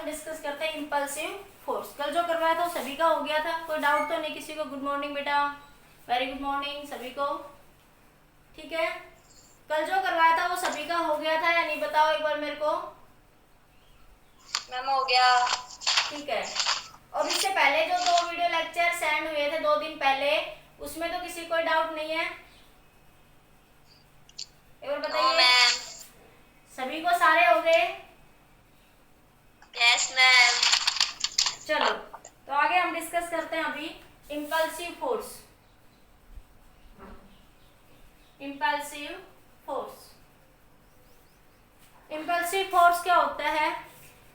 Discuss करते हैं impulsive force. कल जो करवाया था वो सभी का हो गया था, कोई डाउट तो नहीं किसी को? गुड मॉर्निंग बेटा, वेरी गुड मॉर्निंग सभी को। ठीक है, कल जो करवाया था वो सभी का हो गया था या नहीं, बताओ एक बार मेरे को। मैम हो गया। ठीक है, और इससे पहले जो 2 वीडियो लेक्चर सेंड हुए थे 2 दिन पहले, उसमें तो किसी कोई डाउट नहीं है? एक बार बताइए। सभी को सारे हो गए? Yes ma'am. चलो तो आगे हम डिस्कस करते हैं अभी impulsive force. Impulsive force, impulsive force क्या होता है?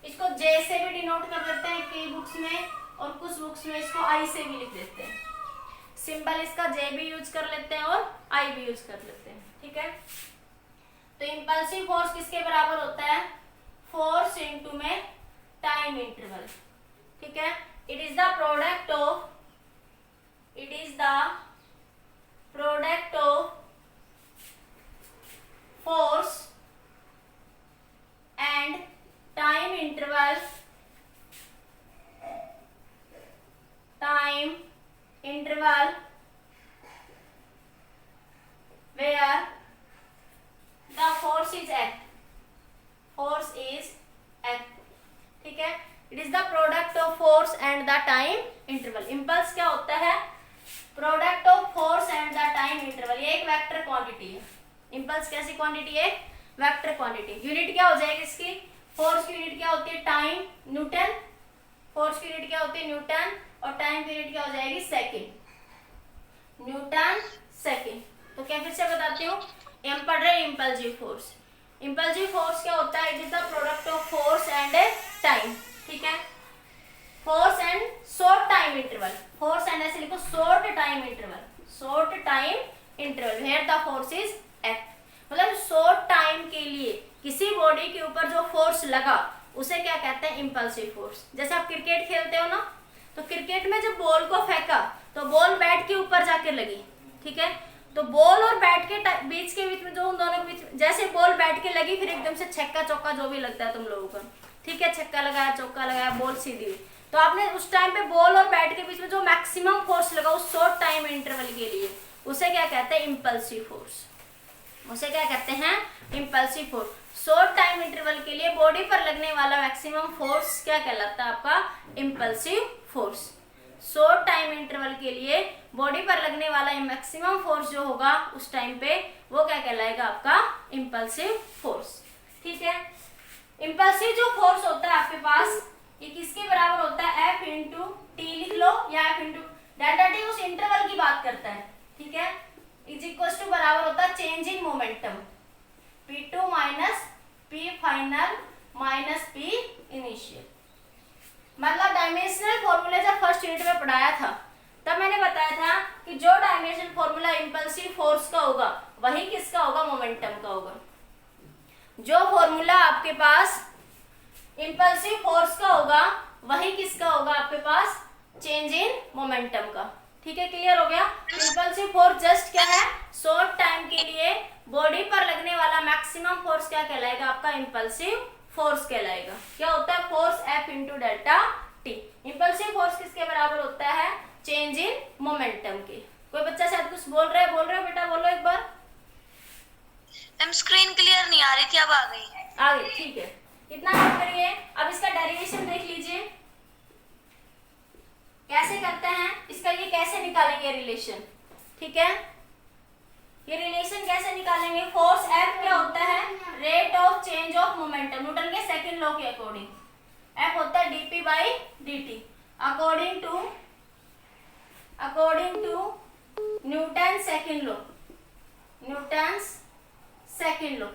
इसको जे से भी डिनोट कर देते हैं कई बुक्स में, और कुछ बुक्स में इसको आई से भी लिख देते हैं। सिंबल इसका जे भी यूज कर लेते हैं और आई भी यूज कर लेते हैं। ठीक है, तो इम्पल्सिव फोर्स किसके बराबर होता है? फोर्स इनटू में टाइम इंटरवल। ठीक है, it is the product of force and time interval where the force is act। ठीक है, it is the product of force and the time interval. Impulse क्या होता है? Product of force and the time interval. ये एक vector quantity है। Impulse कैसी quantity है? Vector quantity. यूनिट क्या हो जाएगी इसकी? फोर्स की यूनिट क्या होती है? Time, Newton. फोर्स की यूनिट क्या होती है? न्यूटन। और टाइम की यूनिट क्या हो जाएगी? Second, Newton second. तो क्या फिर से बताती हूँ, हम पढ़ रहे हैं इम्पल्सिव फोर्स। इम्पल्सिव फोर्स क्या होता है? It is the product of force and time. ठीक है, force and short time interval. Force and ऐसे लिखो, short time interval where the force is act. मतलब शॉर्ट टाइम के लिए किसी बॉडी के ऊपर जो फोर्स लगा उसे क्या कहते हैं? Impulsive force. जैसे आप क्रिकेट खेलते हो ना, तो क्रिकेट में जब बॉल को फेंका तो बॉल बैट के ऊपर जाकर लगी। ठीक है, तो बॉल और बैट के बीच में जो उन दोनों के बीच जैसे बॉल बैट के लगी, फिर एकदम से छक्का चौका जो भी लगता है तुम लोगों का, ठीक है, छक्का लगाया चौका लगाया, बॉल सीधी हुई, तो आपने उस टाइम पे बॉल और बैट के बीच में जो मैक्सिमम फोर्स लगा उस शॉर्ट टाइम इंटरवल के लिए, उसे क्या कहते हैं? Impulsive force. उसे क्या कहते हैं? Impulsive force. Short time interval के लिए बॉडी पर लगने वाला मैक्सिमम फोर्स क्या कहलाता है? आपका impulsive force. Short time interval के लिए बॉडी पर लगने वाला मैक्सिमम फोर्स जो होगा उस टाइम पे, वो क्या कहलाएगा? आपका इम्पल्सिव फोर्स। ठीक है, इम्पल्सिव जो फोर्स होता है आपके पास, ये किसके बराबर होता है? F इंटू टी लिख लो, या F इंटू डेल्टा टी उस इंटरवल की बात करता है। ठीक है, इज इक्वल टू बराबर होता है change in momentum, P2 minus P final minus P initial. मतलब डायमेंशनल फॉर्मूला जब फर्स्ट यूनिट में पढ़ाया था तब मैंने बताया था कि जो डायमेंशनल फॉर्मूला इम्पल्सिव फोर्स का होगा वही किसका होगा? मोमेंटम का होगा। जो फॉर्मूला आपके पास इम्पल्सिव फोर्स का होगा वही किसका होगा? आपके पास चेंज इन मोमेंटम का। ठीक है, क्लियर हो गया? इम्पल्सिव फोर्स जस्ट क्या है? शॉर्ट टाइम के लिए बॉडी पर लगने वाला मैक्सिमम फोर्स क्या कहलाएगा? आपका इम्पल्सिव फोर्स कहलाएगा। क्या होता है? Force F into delta T. Impulsive force किसके बराबर होता है? चेंज इन मोमेंटम के। कोई बच्चा शायद कुछ बोल रहा है बेटा, बोलो एक बार। मैम स्क्रीन क्लियर नहीं आ रही थी, अब आ गई। ठीक है, इतना नोट करिए। अब इसका डेरिवेशन देख लीजिए कैसे करते हैं इसका, ये कैसे निकालेंगे रिलेशन। ठीक है, ये रिलेशन कैसे निकालेंगे? फोर्स F क्या होता है? Rate of change of momentum, Newton के सेकंड लॉ के अकॉर्डिंग। F होता है dp by dt according to Newton second law.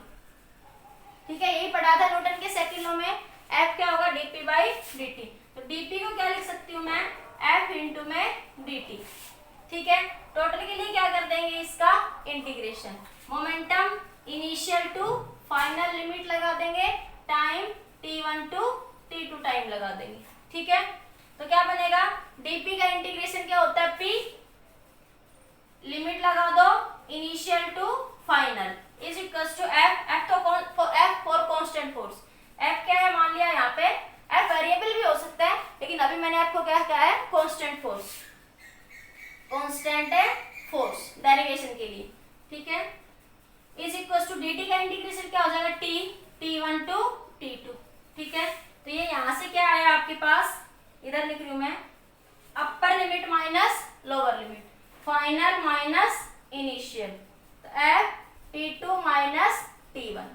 ठीक है, यही पढ़ा था न्यूटन के सेकंड लॉ में। F क्या होगा? dp by dt। तो dp को क्या लिख सकती हूँ मैं? F इंटू में dt। ठीक है, टोटल के लिए क्या कर देंगे? इसका integration, momentum initial to final limit लगा देंगे, time t1 to t2 time लगा देंगे। ठीक है, तो क्या बनेगा? dp का इंटीग्रेशन क्या होता है? p, लिमिट लगा दो initial to final, is equal to F। F for constant force. F क्या है? मान लिया यहाँ पे F वेरिएबल क्या क्या है, कांस्टेंट फोर्स, कांस्टेंट है फोर्स डेरिवेशन के लिए, ठीक है। इज इक्वल टू dt का इंटीग्रेशन क्या हो जाएगा, t1 टू t2, ठीक है। तो ये यहां से क्या आया आपके पास, इधर लिख रही हूं मैं, upper limit minus lower limit, final minus initial, तो f t2 माइनस t1।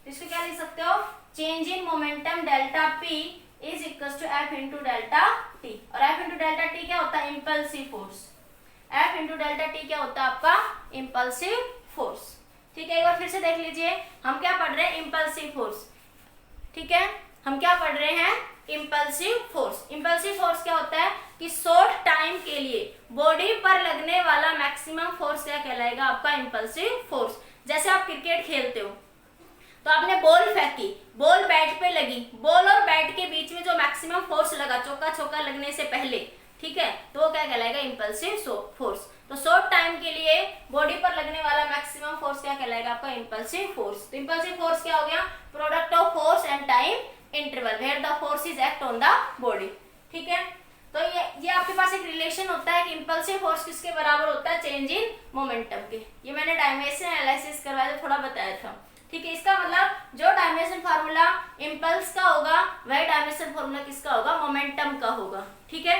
तो इसको क्या लिख सकते हो, change in momentum delta p is equal to f into delta t, और f इंटू डेल्टा t क्या होता है, impulsive force, f into delta t क्या होता है आपका, इम्पल्सिव फोर्स, ठीक है। एक बार फिर से देख लीजिए, हम क्या पढ़ रहे हैं, इम्पल्सिव फोर्स, ठीक है। हम क्या पढ़ रहे हैं, इम्पल्सिव फोर्स। इम्पल्सिव फोर्स क्या होता है कि शॉर्ट टाइम के लिए बॉडी पर लगने वाला मैक्सिमम फोर्स क्या कहलाएगा, आपका इम्पल्सिव फोर्स। जैसे आप क्रिकेट खेलते हो तो आपने बॉल फेंकी, बॉल बैट पे लगी, बॉल और बैट के बीच में जो मैक्सिमम फोर्स लगा चौका छक्का लगने से पहले, ठीक है, तो वो क्या कहलाएगा, इम्पल्सिव फोर्स। तो शॉर्ट टाइम के लिए बॉडी पर लगने वाला मैक्सिमम फोर्स क्या कहलाएगा, आपका इम्पल्सिव फोर्स। तो इम्पल्सिव फोर्स क्या हो गया, product of force and time interval where the force is act on the body, ठीक है। तो ये आपके पास एक रिलेशन होता है कि इम्पल्सिव फोर्स किसके बराबर होता है, चेंज इन मोमेंटम के। ये मैंने डायमेंशन एनालिसिस करवाया तो थोड़ा बताया था, ठीक है। इसका मतलब जो डायमेंशन फार्मूला इम्पल्स का होगा वही डायमेंशन फार्मूला किसका होगा, मोमेंटम का होगा, ठीक है।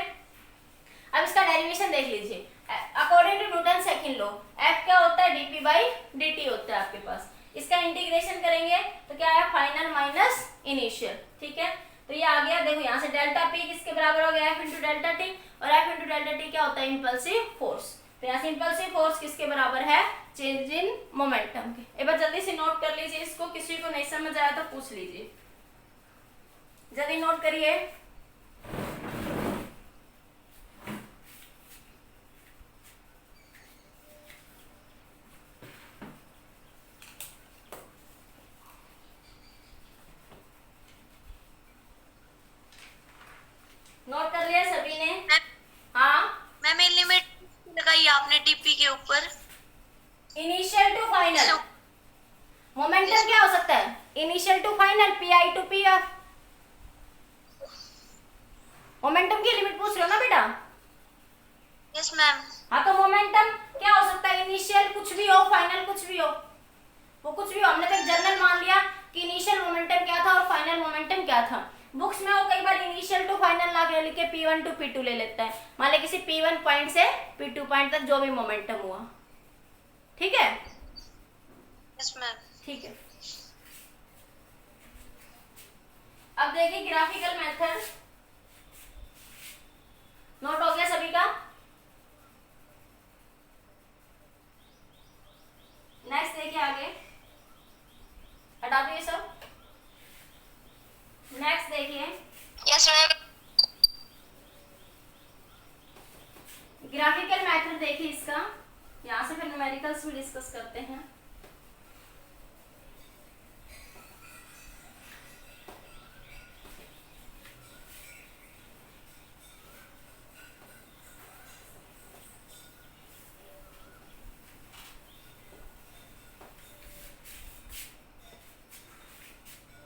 अब इसका डेरिवेशन देख लीजिए, according to Newton second law F क्या होता है, dp बाई dt होता है आपके पास। इसका इंटीग्रेशन करेंगे तो क्या है, फाइनल माइनस इनिशियल, ठीक है। तो ये आ गया, देखो यहाँ से डेल्टा p किसके बराबर हो गया, F इंटू डेल्टा टी, और F इंटू डेल्टा टी क्या होता है, इम्पल्सिव फोर्स। तो यहाँ से इम्पल्सिव फोर्स किसके बराबर है, चेंज इन मोमेंटम के। एक बार जल्दी से नोट कर लीजिए इसको, किसी को नहीं समझ आया तो पूछ लीजिए, जल्दी नोट करिए। नोट कर लिया सभी ने, हाँ मैम ये लिमिट लगाई आपने डीपी के ऊपर, इनिशियल टू फाइनल। मोमेंटम क्या हो सकता है, initial to final, P to P F. Momentum की लिमिट पूछ रहे हो ना बेटा, यस मैम। हाँ तो मोमेंटम क्या हो सकता है, इनिशियल कुछ भी हो, फाइनल कुछ भी हो, वो कुछ भी हो। हमने तो एक जनरल मान लिया कि इनिशियल मोमेंटम क्या था और फाइनल मोमेंटम क्या था। बुक्स में वो कई बार इनिशियल टू फाइनल ला के लिख के P1 टू P2 ले लेता है, मान ले किसी P1 पॉइंट से P2 पॉइंट तक जो भी मोमेंटम हुआ, ठीक है। Yes ma'am. ठीक है, अब देखिए ग्राफिकल मेथड, नोट हो गया सभी का। नेक्स्ट देखिए आगे, हटा दो ये सब। नेक्स्ट देखिए, यस मैम। ग्राफिकल मेथड देखिए इसका, यहाँ से फिर न्यूमेरिकल्स भी डिस्कस करते हैं।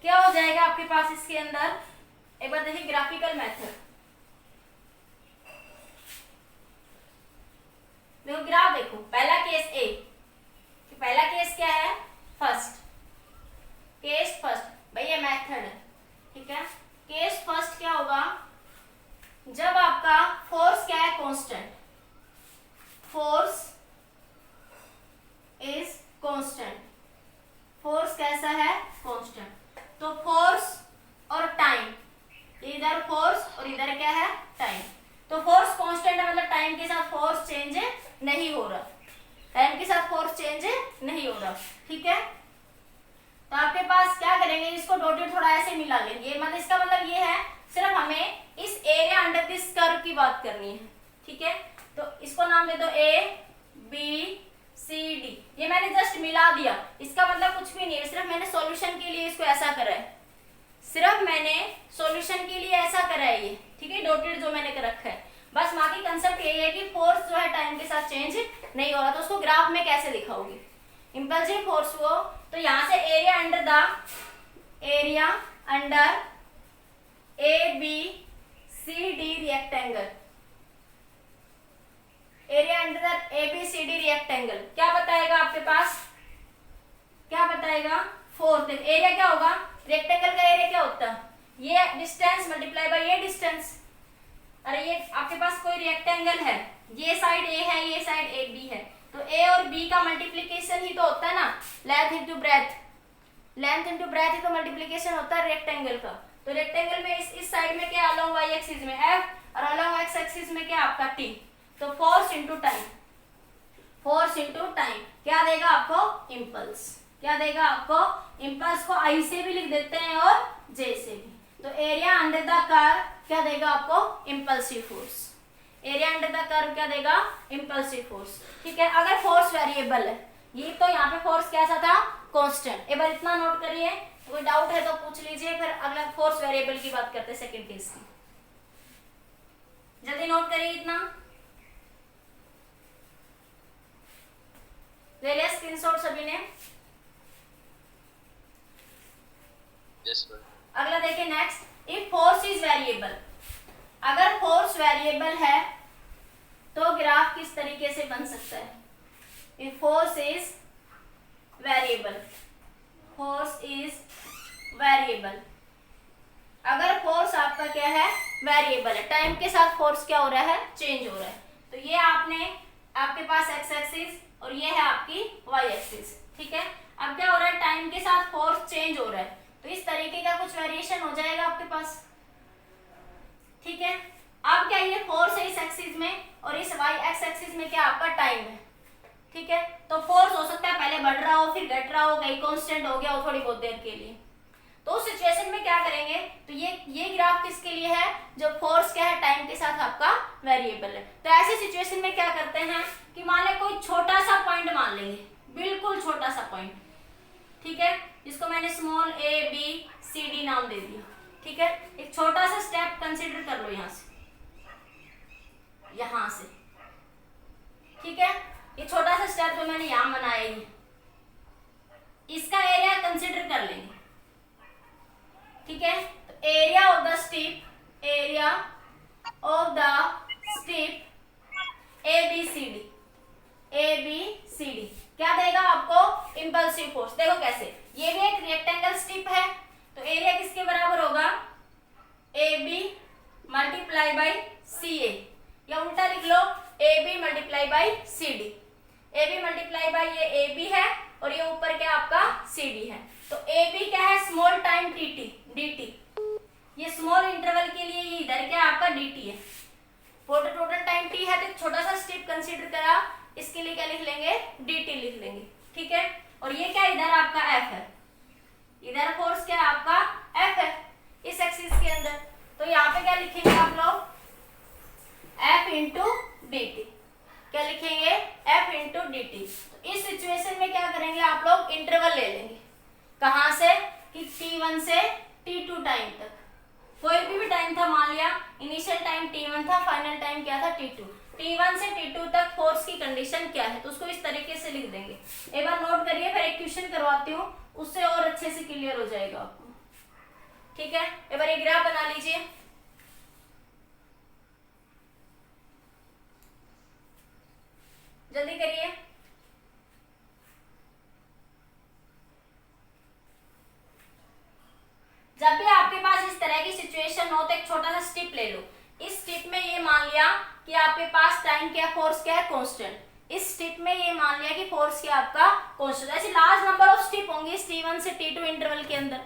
क्या हो जाएगा आपके पास इसके अंदर, एक बार देखिए ग्राफिकल मेथड। देखो ग्राफ देखो, पहला केस ए, पहला केस क्या है, फर्स्ट केस, फर्स्ट भाई ये मेथड है, ठीक है। केस फर्स्ट क्या होगा, जब आपका फोर्स क्या है, constant, force is constant, force कैसा है, कांस्टेंट। तो फोर्स और टाइम, इधर फोर्स और इधर क्या है, टाइम। तो फोर्स कांस्टेंट है, मतलब टाइम के साथ फोर्स चेंज नहीं हो रहा, टाइम के साथ फोर्स चेंज नहीं हो रहा, ठीक है। तो आपके पास क्या करेंगे, इसको डॉटेड थोड़ा ऐसे मिला लेंगे, मतलब इसका मतलब ये है सिर्फ हमें इस एरिया अंडर दिस कर्व की बात करनी है, ठीक है। तो इसको नाम दे दो ए बी सी डी, ये मैंने जस्ट मिला दिया, इसका मतलब कुछ भी नहीं है, सिर्फ मैंने सॉल्यूशन के लिए इसको ऐसा करा है, सिर्फ मैंने सॉल्यूशन के लिए ऐसा करा है ये, ठीक है, डॉटेड जो मैंने कर रखा है। बस बाकी कंसेप्ट यही है कि फोर्स जो है टाइम के साथ चेंज नहीं हो रहा, तो उसको ग्राफ में कैसे दिखाओगे, इम्पल्सिव फोर्स को। तो यहाँ से area under A B C D rectangle ये डिस्टेंस मल्टीप्लाई बाय ये डिस्टेंस। अरे ये आपके पास कोई रेक्टेंगल है, ये साइड ए है, ये साइड ए बी है, तो ए और बी का मल्टीप्लिकेशन ही तो होता है ना, length into breadth, length into breadth ही तो मल्टीप्लिकेशन होता है रेक्टेंगल का। तो रेक्टेंगल में इस साइड में क्या अलोंग वाई एक्सिस में एफ और अलोंग एक्स एक्सिस में क्या आपका टी, तो force into time, force into time क्या देगा आपको, इम्पल्स। क्या देगा आपको, इम्पल्स को आई से भी लिख देते हैं और जे से भी। तो एरिया अंडर द कर्व क्या देगा आपको, impulsive force. Area under the curve क्या देगा, इम्पल्सिव फोर्स। ठीक है, अगर फोर्स वेरिएबल है, ये तो यहाँ पे फोर्स कैसा था, कांस्टेंट। एक बार इतना नोट करिए, कोई डाउट है तो पूछ लीजिए, फिर अगला फोर्स वेरिएबल की बात करते हैं सेकंड केस की। जल्दी नोट करिए इतना, ले लिया स्क्रीनशॉट सभी ने। Yes sir. अगला देखिए next, if force is variable, अगर फोर्स वेरिएबल है तो ग्राफ किस तरीके से बन सकता है। If force is variable, force is variable, अगर फोर्स आपका क्या है, वेरिएबल है, टाइम के साथ फोर्स क्या हो रहा है, चेंज हो रहा है। तो ये आपके पास एक्स एक्सिस और ये है आपकी वाई एक्सिस। ठीक है, अब क्या हो रहा है, टाइम के साथ फोर्स चेंज हो रहा है, तो इस तरीके का कुछ वेरिएशन हो जाएगा आपके पास। ठीक है, अब क्या ये फोर्स है इस एक्सिस में और इस वाई एक्स एक्सिस में क्या आपका टाइम है। ठीक है, तो फोर्स हो सकता है पहले बढ़ रहा हो, फिर घट रहा हो, कहीं कांस्टेंट हो गया हो थोड़ी बहुत देर के लिए। तो उस सिचुएशन में क्या करेंगे, तो ये ग्राफ किसके लिए है, जो फोर्स क्या है टाइम के साथ आपका वेरिएबल है। तो ऐसे सिचुएशन में क्या करते हैं कि मान ले कोई छोटा सा पॉइंट मान लेंगे, बिल्कुल छोटा सा पॉइंट। ठीक है, जिसको मैंने small A B C D नाम दे दिया। ठीक है, एक छोटा सा स्टेप कंसीडर कर लो यहां से। ठीक है, ये छोटा सा स्टेप जो मैंने यहां बनाया है, इसका एरिया कंसीडर कर लेंगे। ठीक है, तो area of the strip, area of the strip A B C D क्या देगा आपको, इंपल्सिव फोर्स। देखो कैसे, ये भी एक रेक्टेंगल स्ट्रिप है, तो एरिया किसके बराबर होगा, A B multiply by C A, या उल्टा लिख लो A B multiply by C D. A B multiply by ये ए बी है और ये ऊपर क्या आपका सी डी है। तो ए बी क्या है, स्मॉल टाइम टी टी, ये स्मॉल इंटरवल के लिए ये इधर क्या आपका डी टी है। टोटल टाइम टी है, तो छोटा सा स्ट्रिप कंसीडर करा, इसके लिए क्या लिख लेंगे, डी टी लिख लेंगे। ठीक है, और ये क्या इधर आपका एफ है, इधर फोर्स क्या है आपका एफ है इस एक्सिस के अंदर। तो यहाँ पे क्या लिखेंगे आप लोग, एफ इंटू डी टी। क्या लिखेंगे, एफ इंटू डी टी। तो इस सिचुएशन में क्या करेंगे आप लोग, इंटरवल ले लेंगे। कहां से, कि t1 से t2 टाइम तक, कोई भी टाइम था, मान लिया इनिशियल टाइम t1 था, फाइनल टाइम क्या था t2। t1 से t2 तक फोर्स की कंडीशन क्या है, तो उसको इस तरीके से लिख देंगे। एक बार नोट करिए, फिर एक क्वेश्चन करवाती हूँ, उससे और अच्छे से क्लियर हो जाएगा आपको। ठीक है, एक बार एक ग्राफ बना लीजिए। जल्दी करिए। जब भी आपके पास इस तरह की सिचुएशन हो तो एक छोटा सा स्टिप ले लो। इस स्टिप में ये मान लिया कि आपके पास टाइम क्या, फोर्स क्या है, कांस्टेंट। इस स्टिप में ये मान लिया कि फोर्स क्या आपका कांस्टेंट। ऐसे लार्ज नंबर ऑफ स्टिप होंगे इस t1 से t2 इंटरवल के अंदर।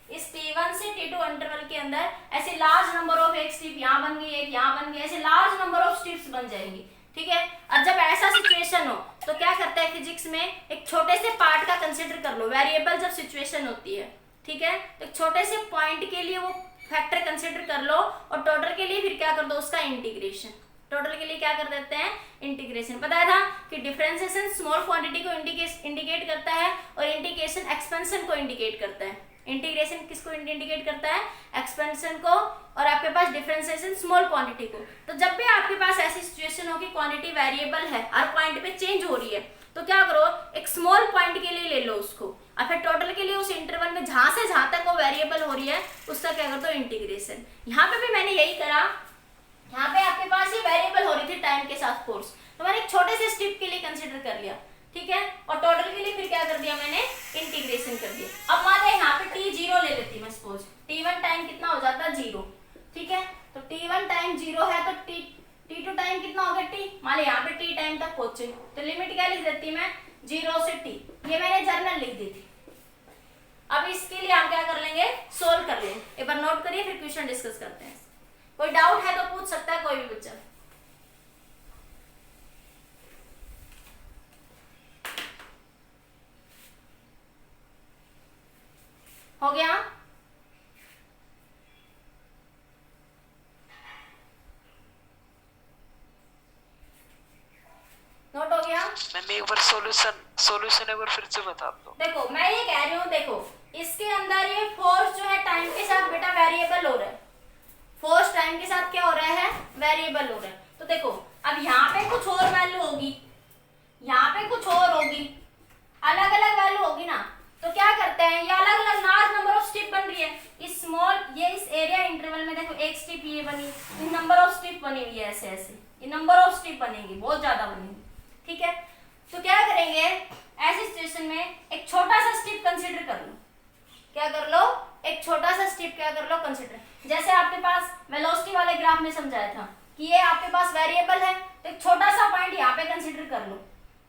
इस t1 से t2 इंटरवल के अंदर ऐसे लार्ज नंबर ऑफ, एक स्टिप यहाँ बन गई, एक यहाँ बन गई, ऐसे लार्ज नंबर ऑफ स्टिप्स बन जाएंगी। ठीक है, और जब ऐसा सिचुएशन हो तो क्या करता है फिजिक्स में, एक छोटे से पार्ट का कंसिडर कर लो। वेरिएबल जब सिचुएशन होती है, ठीक है, तो एक छोटे से पॉइंट के लिए वो फैक्टर कंसिडर कर लो और टोटल के लिए फिर क्या कर दो, उसका इंटीग्रेशन। टोटल के लिए क्या कर देते हैं, इंटीग्रेशन। पता था कि डिफरेंशिएशन स्मॉल क्वांटिटी को इंडिकेट करता है और इंटीग्रेशन एक्सपेंशन को इंडिकेट करता है। इंटीग्रेशन किसको इंडिकेट करता है, एक्सपेंशन को, और आपके पास डिफरेंशिएशन स्मॉल क्वांटिटी को। तो जब भी आपके पास ऐसी सिचुएशन हो कि क्वांटिटी वेरिएबल है, हर पॉइंट पे चेंज हो रही है, तो क्या करो, एक स्मॉल पॉइंट के लिए ले लो उसको, और फिर टोटल के लिए उस इंटरवल में जहां से जहां तक वो वेरिएबल हो रही है उसका क्या कर दो, इंटीग्रेशन। यहाँ पे भी मैंने यही करा। यहाँ पे आपके पास ये वेरिएबल हो रही थी टाइम के साथ फोर्स, तो मैंने एक छोटे से स्टेप के लिए कंसिडर कर लिया। ठीक है। और टोटल के लिए फिर क्या कर दिया मैंने, इंटीग्रेशन कर दिया। अब मान लें यहाँ पे टी जीरो ले लेती मैं सपोज, t1 टाइम कितना हो जाता है, जीरो, ठीक है। तो t1 टाइम जीरो है तो t2 टाइम कितना हो गया, t, मान लें यहाँ पे t टाइम तक पहुंचे, तो लिमिट क्या लिख देती मैं, 0 से t, ये मैंने जर्नल लिख दी थी। अब इसके लिए हम क्या कर लेंगे, सोल्व कर लेंगे। एक बार नोट करिए, फिर क्वेश्चन डिस्कस करते हैं। कोई डाउट है तो पूछ सकता है कोई भी बच्चा। हो गया, नोट हो गया। मैम एक बार सॉल्यूशन एक बार फिर से बता दो। देखो मैं ये कह रही हूँ, देखो इसके अंदर ये फोर्स जो है टाइम के साथ बेटा वेरिएबल हो रहा है, फोर्स टाइम के साथ क्या हो रहा है, वेरिएबल हो रहा है। तो देखो अब यहाँ पे कुछ और वैल्यू होगी, यहाँ पे कुछ और होगी, अलग अलग वैल्यू होगी ना। तो क्या करते हैं, ये अलग अलग लार्ज नंबर ऑफ स्टेप बन रही है। इस स्मॉल, ये इस एरिया इंटरवल में देखो एक स्टेप ये बनी, ये नंबर ऑफ स्टेप बनी हुई है, ऐसे ऐसे ये नंबर ऑफ स्टेप बनेगी, बहुत ज्यादा बनेगी, ठीक है। तो क्या करेंगे, ऐसी सिचुएशन में एक छोटा सा स्टेप कंसीडर कर लो, क्या कर लो, एक छोटा सा स्टेप क्या कर लो, कंसीडर। जैसे आपके पास वेलोसिटी वाले ग्राफ में समझाया था कि ये आपके पास वेरिएबल है, तो एक छोटा सा पॉइंट यहाँ पे कंसीडर कर लो,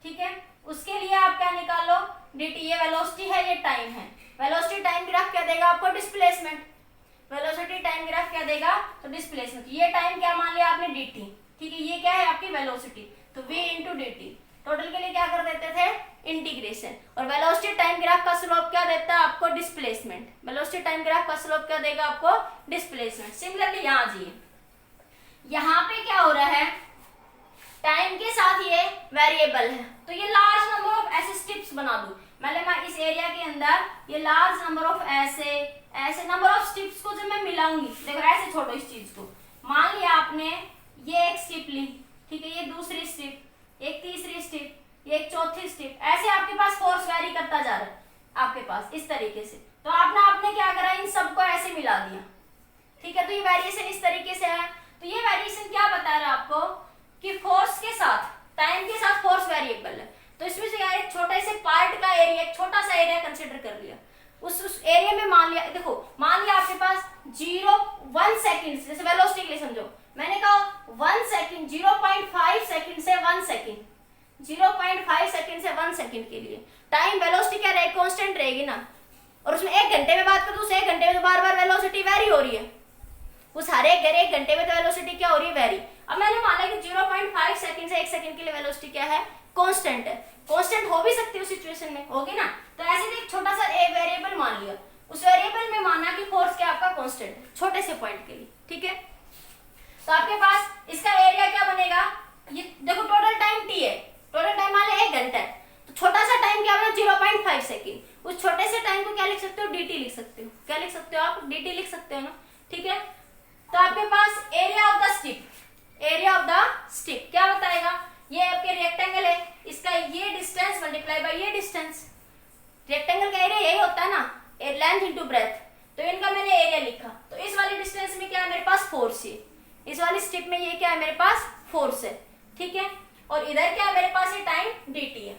ठीक है। उसके लिए आप क्या निकाल लो, dt, ये वेलोसिटी है, ये टाइम है। वेलोसिटी टाइम ग्राफ क्या देगा आपको, डिस्प्लेसमेंट। वेलोसिटी टाइम ग्राफ क्या देगा, तो डिस्प्लेसमेंट। ये टाइम क्या मान लिया आपने, dt, ठीक है। ये क्या है आपकी वेलोसिटी, तो v इंटू dt। टोटल के लिए क्या कर देते थे, इंटीग्रेशन। और वेलोसिटी टाइम ग्राफ का स्लोप क्या देता है आपको, डिस्प्लेसमेंट। वेलोसिटी टाइम ग्राफ का स्लोप क्या देगा आपको, डिस्प्लेसमेंट। सिमिलरली यहाँ जाइए, यहाँ पे क्या हो रहा है, टाइम के साथ ये वेरिएबल है, तो ये लार्ज नंबर ऑफ ऐसे स्टेप्स बना दूं। मतलब मैं इस एरिया के अंदर ये लार्ज नंबर ऑफ ऐसे नंबर ऑफ स्टेप्स को जब मैं मिलाऊंगी, देखो ऐसे छोड़ो इस चीज को, मान लिया आपने ये एक स्टेप ली, ठीक है, ये दूसरी स्टेप, एक तीसरी स्टेप, ये एक चौथी स्टेप, ऐसे आपके पास फोर्स वेरी करता जा रहा है आपके पास इस तरीके से। तो आपने क्या करा, इन सबको ऐसे मिला दिया, ठीक है। तो ये वेरिएशन इस तरीके से है। तो ये वेरिएशन क्या बता रहा है आपको कि फोर्स के साथ, टाइम के साथ फोर्स वेरिएबल है। तो इसमें से एक छोटे से पार्ट का एरिया, एक छोटा सा एरिया कंसीडर कर लिया, उस एरिया में मान लिया, देखो मान लिया आपके पास 1 सेकंड, जैसे वेलोसिटी के लिए समझो, मैंने कहा 1 सेकंड, 0.5 सेकंड से 1 सेकंड, 0.5 सेकंड से 1 सेकंड के लिए टाइम वेलोसिटी क्या रहेगी, कांस्टेंट रहेगी ना। और उसमें 1 घंटे में बात करूं तो उस 1 घंटे में तो बार बार वेलोसिटी वेरी हो रही है, उस हर एक घंटे में तो वेलोसिटी क्या हो रही है, वेरी। अब मैंने माना कि 0.5 सेकंड से 1 सेकंड के लिए वेलोसिटी क्या है, कांस्टेंट है। कांस्टेंट हो भी सकती है उस सिचुएशन में, होगी ना। तो ऐसे एक छोटा सा वेरिएबल मान लिया, उस वेरिएबल में माना कि फोर्स क्या आपका कांस्टेंट है, छोटे से पॉइंट के लिए, ठीक है। तो आपके पास इसका एरिया क्या बनेगा, ये देखो टोटल टाइम t है, टोटल टाइम मान लिया 1 घंटा है, तो छोटा सा टाइम क्या बना, 0.5 सेकंड। उस छोटे से टाइम को क्या लिख सकते हो, dt लिख सकते हो। क्या लिख सकते हो आप, dt लिख सकते हो ना, ठीक है। तो आपके पास area of the strip, area of the strip क्या बताएगा, ये आपके रेक्टेंगल है, इसका ये डिस्टेंस मल्टीप्लाई बाय ये डिस्टेंस। रेक्टेंगल का एरिया यही होता है ना, लेंथ इनटू ब्रेथ। तो इनका मैंने एरिया लिखा, तो इस वाली डिस्टेंस में क्या है मेरे पास, फोर्स है। इस वाली स्ट्रिप में ये क्या है मेरे पास, फोर्स है, ठीक है। और इधर क्या है मेरे पास, ये टाइम dt है,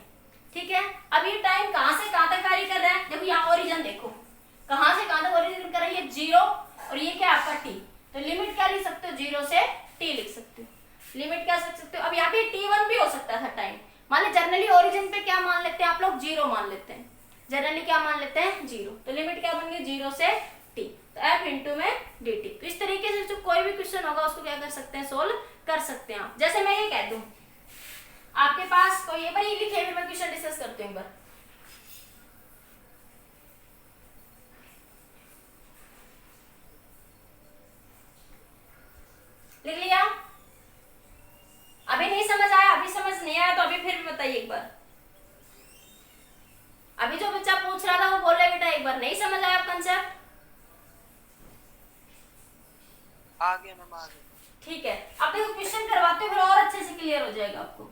ठीक है। अब ये टाइम कहां से कहां तक वेरी कर रहा है, देखो यहाँ ओरिजिन देखो, कहां से कहां तक ओरिजिन कर रहा है, ये 0 और ये क्या आपका t। तो लिमिट क्या लिख सकते हो, 0 से t लिख सकते हो, लिमिट क्या लिख सकते हो। अब यहाँ पे t1 भी हो सकता था टाइम, मान ली जनरली ओरिजिन पे क्या मान लेते हैं आप लोग, 0 मान लेते हैं, जनरली क्या मान लेते हैं, 0। तो लिमिट क्या बन गई, 0 से t, तो f इंटू में dt। तो इस तरीके से जो कोई भी क्वेश्चन होगा उसको क्या कर सकते हैं, सोल्व कर सकते हैं आप। जैसे मैं ये कह दूं आपके पास कोई ये बड़ी लिखे, फिर मैं क्वेश्चन डिस्कस करती हूँ एक बार। लिख लिया, अभी नहीं समझ आया, अभी समझ नहीं आया तो अभी फिर भी बताइए एक बार। अभी जो बच्चा पूछ रहा था वो बोल रहे बेटा एक बार, नहीं समझ आया कंसेप्ट, आ गया मैम, आ गया। ठीक है। अब देखो क्वेश्चन करवाते हो फिर और अच्छे से क्लियर हो जाएगा आपको।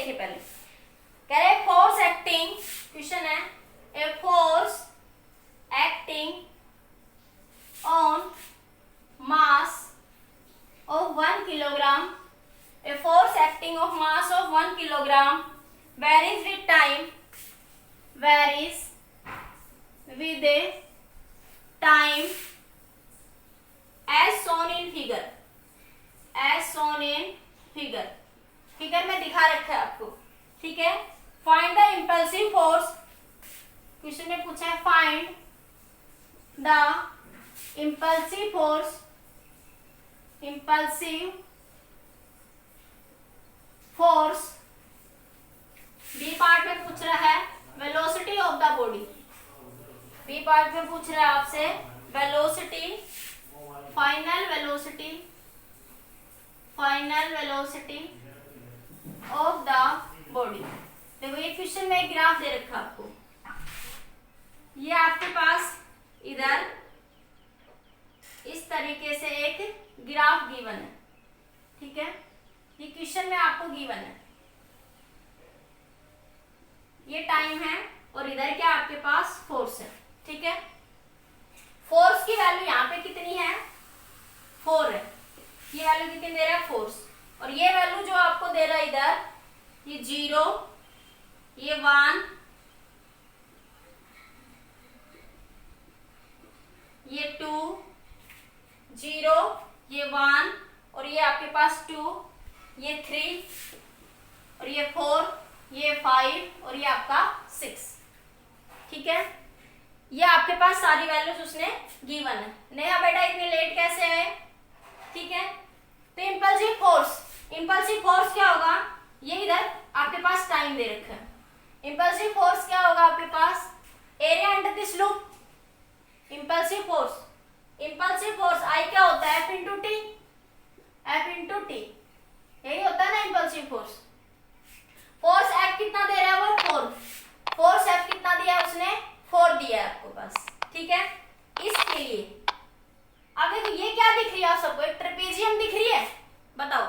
देखिए पहले, कह रहे फोर्स एक्टिंग, क्वेश्चन है a force acting on mass of 1 kilogram, a force acting of mass of 1 kilogram varies with time, varies with a time as shown in figure, as shown in figure, figure में दिखा रखा है आपको, ठीक है। Find the impulsive force, question में पूछा है find the impulsive force, impulsive force, B part में पूछ रहा है velocity of the body, B part में पूछ रहा है आपसे velocity, final velocity, final velocity of the body. देखो ये क्वेश्चन में एक ग्राफ दे रखा आपको, ये आपके पास इधर इस तरीके से एक ग्राफ गिवन है, ठीक है। ये क्वेश्चन में आपको गिवन है, ये टाइम है और इधर क्या आपके पास फोर्स है, ठीक है। फोर्स की वैल्यू यहाँ पे कितनी है 4 है, ये वैल्यू कितनी दे रहा है फोर्स, और ये वैल्यू जो आपको दे रहा है इधर ये 0, ये 1, ये 2, 0, ये 1 और ये आपके पास 2, ये 3 और ये 4, ये 5 और ये आपका 6, ठीक है। ये आपके पास सारी वैल्यूज उसने गिवन है। नेहा बेटा इतने लेट कैसे आए, ठीक है। तो इम्पल्सिव फोर्स, इम्पल्सिव फोर्स क्या होगा, ये इधर आपके पास टाइम दे रखा है। इम्पल्सिव फोर्स क्या होगा आपके पास, area under this loop, impulsive force, impulsive force I क्या होता है F into T, F into T, यही होता है ना इम्पल्सिव फोर्स। फोर्स F कितना दे रहा है वो 4, फोर्स F कितना दिया है उसने 4 दिया है आपको पास, ठीक है। इसके लिए अब देखो ये क्या दिख रही है आप सबको, एक ट्रेपेजियम दिख रही है, बताओ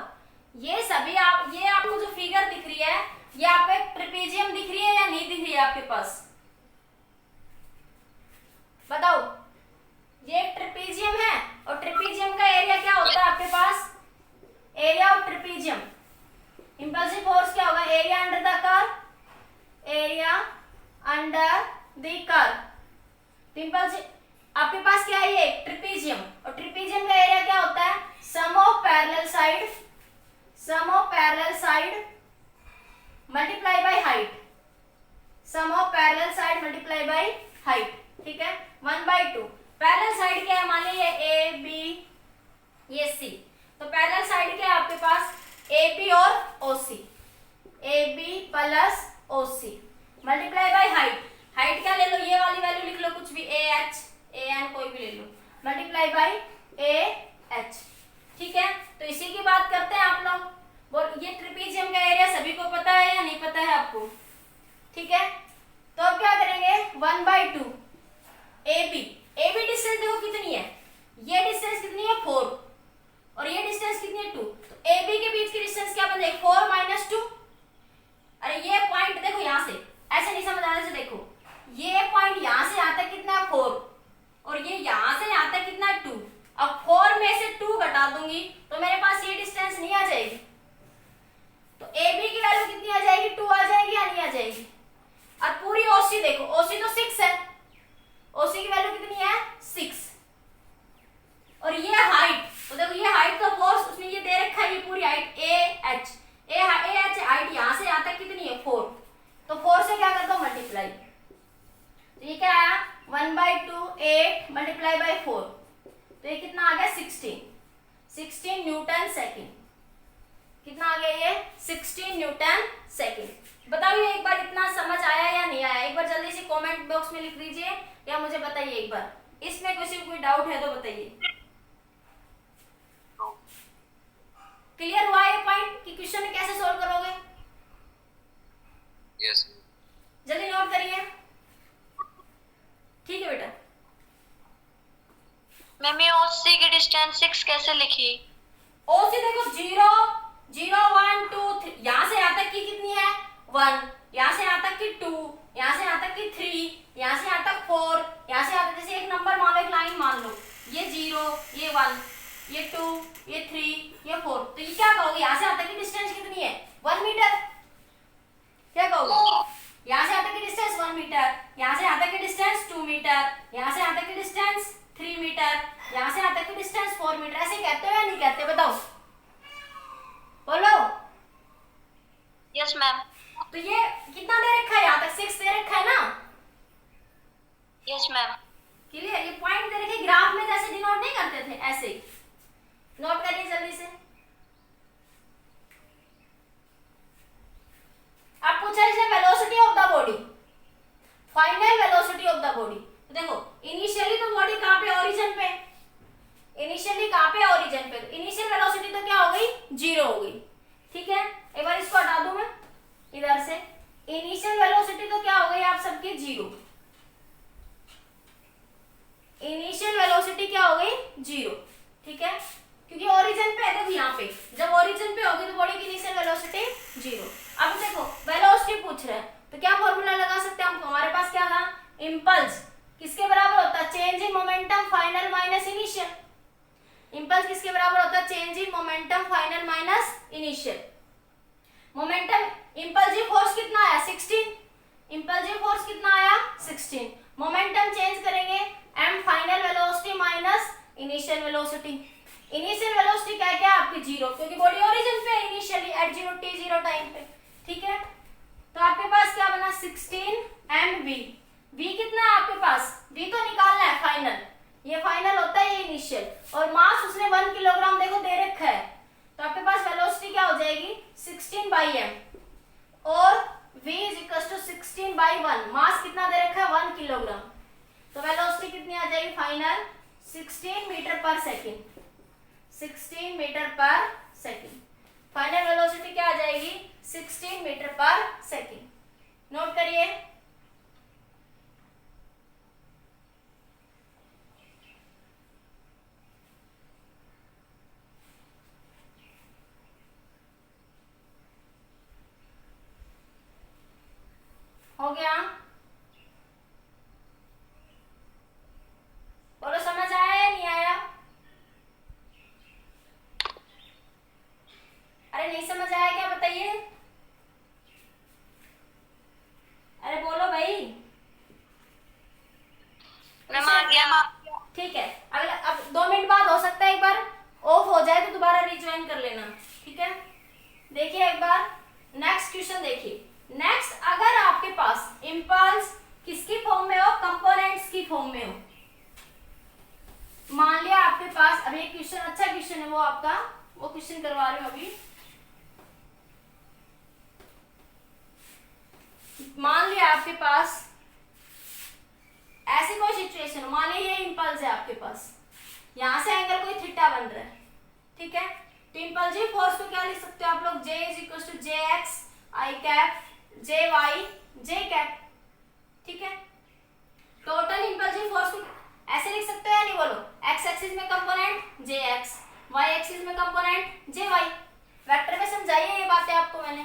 ये सभी आप, ये आपको जो फिगर दिख रही है ये आपको एक ट्रेपेजियम दिख रही है या नहीं दिख रही है आपके पास, बताओ। ये एक ट्रेपेजियम है और ट्रेपेजियम का एरिया क्या होता है आपके पास, area of trapezium. Impulsive force क्या होगा, area under the curve, area under the curve. Impulsive आपके पास क्या है, ये ट्रेपेजियम, और ट्रेपेजियम का एरिया क्या होता है, sum of parallel side, sum of parallel side multiply by height, sum of parallel side multiply by height, ठीक है। 1/2 पैरेलल साइड क्या है, मान लीजिए ए बी ये सी, तो पैरेलल साइड क्या है आपके पास ए बी और O C, A B plus O C multiply by height, height क्या ले लो, ये वाली वैल्यू लिख लो कुछ भी, ए एच ए एन कोई भी ले लो, मल्टीप्लाई बाय ए एच, ठीक है। तो इसी की बात करते हैं आप लोग। बोल ये ट्रेपेजियम का एरिया सभी को पता है या नहीं पता है आपको, ठीक है। तो अब क्या करेंगे 1/2 ए बी डिस्टेंस देखो कितनी है, ये डिस्टेंस कितनी है 4 और ये डिस्टेंस कितनी है 2, तो ए बी के बीच की डिस्टेंस क्या बन जाएगी 4 - 2। अरे ये पॉइंट देखो यहाँ से ऐसे नहीं समझ आने से, देखो ये पॉइंट यहाँ से यहाँ तक कितना है 4 और ये यहाँ से यहाँ तक कितना है 2। अब 4 में से 2 घटा दूंगी तो मेरे पास ये डिस्टेंस नहीं आ जाएगी, तो ए बी की वैल्यू कितनी आ जाएगी 2 आ जाएगी या नहीं आ जाएगी। और पूरी ओसी देखो, ओसी तो 6 है, ओसी की वैल्यू कितनी है 6 और ये हाइट, तो देखो ये हाइट का फोर्स उसने ये दे रखा है, ये पूरी हाइट ए एच हाइट यहाँ से यहाँ तक कितनी है 4, तो 4 से क्या कर दो मल्टीप्लाई, तो ये क्या आया 1/2 8 मल्टीप्लाई बाय 4, तो ये कितना आ गया 16 न्यूटन सेकेंड, कितना आ गया ये 16 न्यूटन सेकेंड। बताओ ये एक बार इतना समझ आया या नहीं आया, एक बार जल्दी से कमेंट बॉक्स में लिख दीजिए या मुझे बताइए एक बार, इसमें किसी को कोई डाउट है तो बताइए। क्लियर हुआ ये पॉइंट कि क्वेश्चन कैसे सॉल्व करोगे, यस जल्दी नोट करिए, ठीक है बेटा। मैम ये ओसी की डिस्टेंस 6 कैसे लिखी, ओसी देखो 0 0 1 2 3, यहाँ से यहाँ तक की कितनी है 1, यहाँ से यहाँ तक की 2, यहाँ से यहाँ तक की 3, यहाँ से यहाँ तक 4, यहाँ से यहाँ तक जैसे एक नंबर मान लो, एक लाइन मान लो, ये 0, ये 1, ये 2, ये 3, ये 4, तो ये क्या कहोगे यहाँ से यहाँ तक की डिस्टेंस कितनी है 1 मीटर। क्या कहोगे यहाँ से यहाँ तक की डिस्टेंस 1 मीटर, यहाँ से यहाँ तक की डिस्टेंस 2 मीटर, यहाँ से यहाँ तक की डिस्टेंस 3 मीटर, यहाँ से यहाँ तक की डिस्टेंस 4 मीटर। ऐसे कहते हो या नहीं कहते बताओ, बोलो। Yes ma'am. तो ये कितना दे रखा है यहाँ तक 6 दे रखा है ना। Yes ma'am. क्लियर। ये पॉइंट दे रखे ग्राफ में जैसे डिनोट नहीं करते थे ऐसे ही नोट करिए जल्दी से। अब पूछा है velocity of the body, final velocity of the body. तो देखो इनिशियली तो बॉडी कहाँ पे ओरिजिन पे, इनिशियली कहाँ पे ओरिजिन पे, इनिशियल वेलोसिटी तो क्या हो गई 0 हो गई। ठीक है, एक बार इसको हटा दूं मैं इधर से, इनिशियल वेलोसिटी तो क्या हो गई आप सबकी 0, इनिशियल वेलोसिटी क्या हो गई 0। ठीक है, क्योंकि ओरिजिन पे है, देखो यहाँ पे जब ओरिजिन पे होगी तो बॉडी की इनिशियल वेलोसिटी 0। अब देखो वेलोसिटी पूछ रहे हैं तो क्या फॉर्मूला लगा सकते हैं हम, हमारे पास क्या था इंपल्स किसके बराबर होता है change in momentum final minus initial. Impulse किसके बराबर होता है change in momentum final minus initial. Momentum impulsive force कितना आया 16, इंपल्सिव फोर्स कितना आया 16। मोमेंटम चेंज करेंगे m final velocity minus initial velocity. Initial velocity क्या है आपकी 0, क्योंकि बॉडी ओरिजिन पे इनिशियली एट 0 t0 टाइम पे। ठीक है, तो आपके पास क्या बना 16 mv। v कितना है आपके पास, v तो निकालना है फाइनल, ये फाइनल होता है ये इनिशियल, और मास उसने 1 किलोग्राम देखो दे रखा है, तो आपके पास वेलोसिटी क्या हो जाएगी 16/m और v = 16/1। मास कितना दे रखा है 1 किलोग्राम, तो वेलोसिटी कितनी आ जाएगी final 16 metre per second, 16 metre per second. Final velocity क्या आ जाएगी 16 मीटर पर सेकेंड। नोट करिए। हो गया, बोलो समझ आया या नहीं आया। अरे नहीं समझ आया क्या बताइए, अरे बोलो भाई। मैम आ गया। ठीक है, अगला अब 2 मिनट बाद हो सकता है एक बार ऑफ हो जाए तो दोबारा रिज्वाइन कर लेना। ठीक है, देखिए एक बार नेक्स्ट क्वेश्चन देखिए। नेक्स्ट अगर आपके पास इंपल्स किसकी फॉर्म में हो, कंपोनेंट्स की फॉर्म में हो। मान लिया आपके पास, अभी एक क्वेश्चन अच्छा क्वेश्चन है वो आपका, वो क्वेश्चन करवा रही हूं अभी। मान लिया आपके पास ऐसी कोई सिचुएशन, मान लिया ये इंपल्स है आपके पास, यहां से एंगल कोई थीटा बन रहा है। ठीक है, तो इंपल्सिव फोर्स को क्या लिख सकते हो आप लोग, J = jx I cap jy j cap. ठीक है, टोटल इंपल्सिव फोर्स को ऐसे लिख सकते हो या नहीं, बोलो। x एक्सिस में कंपोनेंट jx, y एक्सिस में कंपोनेंट jy। वेक्टर में समझाइए ये बातें आपको मैंने।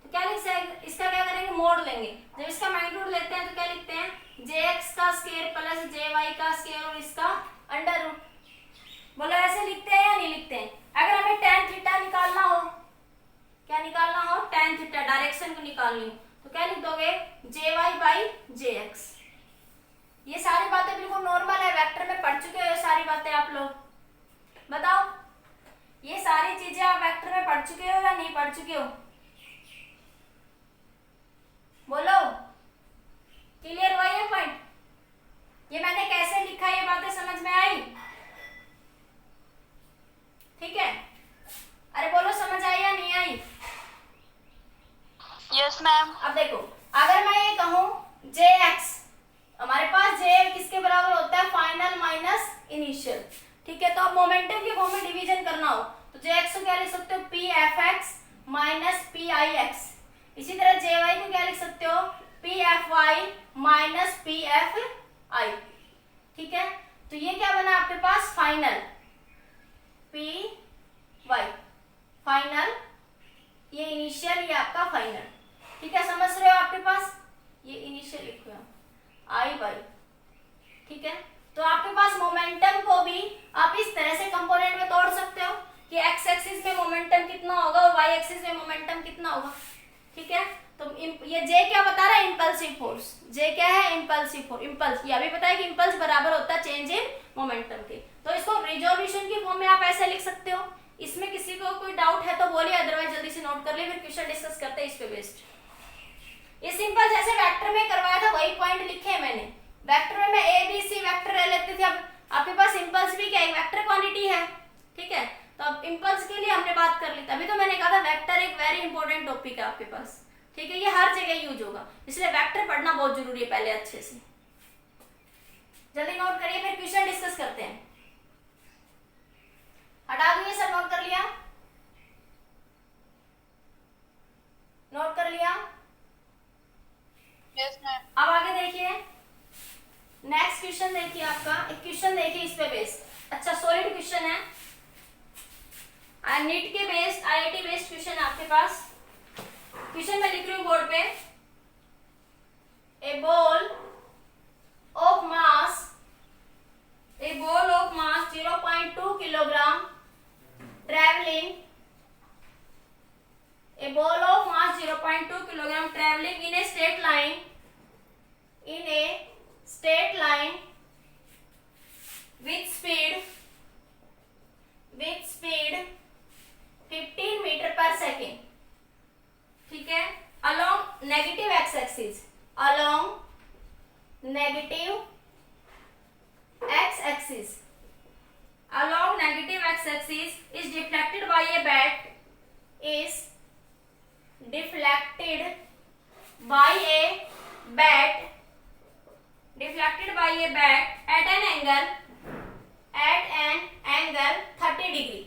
तो क्या लिख सकते, इसका क्या करेंगे मोड लेंगे, जब इसका मैग्नीट्यूड लेते हैं तो क्या लिखते हैं jx का स्क्वायर प्लस jy का स्क्वायर और इसका अंडर रूट। बोलो ऐसे लिखते हैं या नहीं लिखते हैं। अगर हमें tan थीटा निकालना हो, क्या निकालना हो tan थीटा, डायरेक्शन को निकालनी हो, तो क्या लिख दोगे jy/jx। ये सारी बातें बिल्कुल नॉर्मल है, वेक्टर में पढ़ चुके हो ये सारी बातें आप लोग, बताओ ये सारी चीजें आप वेक्टर में पढ़ चुके हो या नहीं पढ़ चुके हो, बोलो। क्लियर हुआ ये पॉइंट, ये मैंने कैसे लिखा ये बातें समझ में आई। ठीक है, अरे बोलो समझ आई या नहीं आई। Yes ma'am. अब देखो अगर मैं ये कहूं jx, हमारे पास j किसके बराबर होता है फाइनल माइनस इनिशियल। ठीक है, तो अब मोमेंटम के फॉर्म में डिवीजन करना हो तो jx को क्या लिख सकते हो pfx माइनस pix। इसी तरह jy को क्या लिख सकते हो pfy माइनस pfi। ठीक है, तो ये क्या बना आपके पास फाइनल py, फाइनल ये इनिशियल, ये आपका फाइनल। ठीक है, समझ रहे हो? आपके पास ये इनिशियल लिखो आई बाई। ठीक है, तो आपके पास मोमेंटम को भी आप इस तरह से कंपोनेंट में तोड़ सकते हो कि एक्स एक्सिस में मोमेंटम कितना होगा और वाई एक्सिस में मोमेंटम कितना होगा। ठीक है, तो ये जे क्या बता रहा है? Impulsive force. जे क्या है? Impulsive force. इंपल्स, ये अभी पता है कि इंपल्स बराबर होता है चेंज इन मोमेंटम के। तो इसको रिजोल्यूशन की फॉर्म में आप ऐसे लिख सकते हो। इसमें किसी को कोई डाउट है तो बोलिए, अदरवाइज जल्दी से नोट कर ले, फिर क्वेश्चन डिस्कस करते हैं इस पे बेस्ड। ये सिंपल जैसे वेक्टर में करवाया था वही पॉइंट लिखे हैं मैंने। वेक्टर में मैं ए बी सी वेक्टर ले लेती थी। अब आपके पास इंपल्स भी क्या एक वेक्टर क्वांटिटी है। ठीक है, तो अब इंपल्स के लिए हमने बात कर ली। तभी तो मैंने कहा था वेक्टर एक वेरी इंपॉर्टेंट टॉपिक है आपके पास। ठीक है, ये हर जगह यूज होगा, इसलिए वेक्टर पढ़ना बहुत जरूरी है पहले अच्छे से। जल्दी नोट करिए, फिर क्वेश्चन डिस्कस करते हैं। हटा दो ये सब, नोट कर लिया? नोट कर लिया? Yes ma'am. अब आगे देखिए, नेक्स्ट क्वेश्चन देखिए आपका। एक क्वेश्चन देखिए इस पे बेस्ड। अच्छा, सॉलिड क्वेश्चन है, नीट के बेस्ड, आईआईटी बेस्ड क्वेश्चन आपके पास। क्वेश्चन में लिख रही हूँ बोर्ड पे। A ball of mass 0.2 kilogram traveling, a ball of mass 0.2 kilogram traveling in a straight line with speed 15 metre per second. ठीक है, along negative x axis, along negative x axis is deflected by a bat at an angle 30 degree.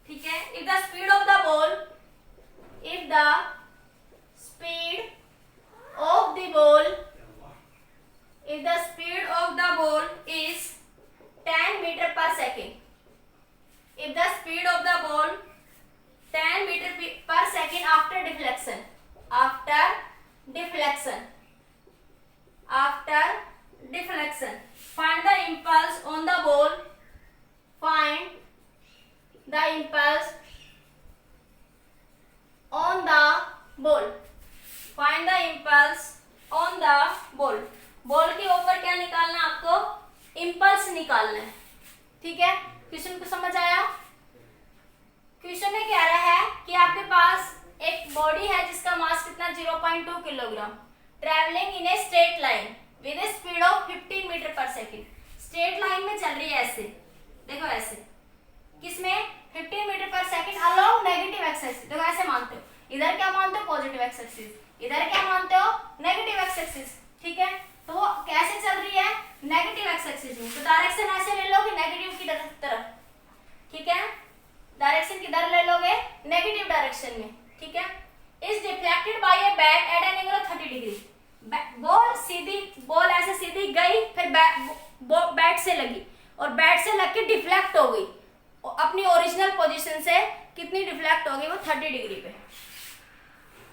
ठीक है, if the speed of the ball is 10 meter per second, if the speed of the ball 10 meter per second after deflection, find the impulse on the ball, find the impulse on the ball। Ball के ऊपर क्या निकालना है आपको? Impulse निकालना है। ठीक है, क्वेश्चन को समझ आया? क्वेश्चन में कह रहा है कि आपके पास एक बॉडी है जिसका मास कितना 0.2 kilogram, travelling in a straight line with a speed of 15 metre per second. Straight line में चल रही है ऐसे, देखो ऐसे, किसमें? 15 metre per second along negative x axis. देखो ऐसे मानते हो, इधर क्या मानते हो? पॉजिटिव एक्स एक्सिस, इधर क्या मानते हो? Negative x axis. ठीक है, तो वो कैसे चल रही है? नेगेटिव एक्स एक्सिस में। तो डायरेक्शन ऐसे ले लो कि नेगेटिव की तरफ। ठीक है, डायरेक्शन किधर ले लोगे? नेगेटिव डायरेक्शन में। ठीक है, is deflected by a bat at an angle of 30 degree. Ball ऐसे सीधी गई, फिर बैट से लगी और बैट से लग के डिफ्लेक्ट हो गई अपनी ओरिजिनल पोजीशन से। कितनी डिफ्लेक्ट हो गई? वो 30 डिग्री पे।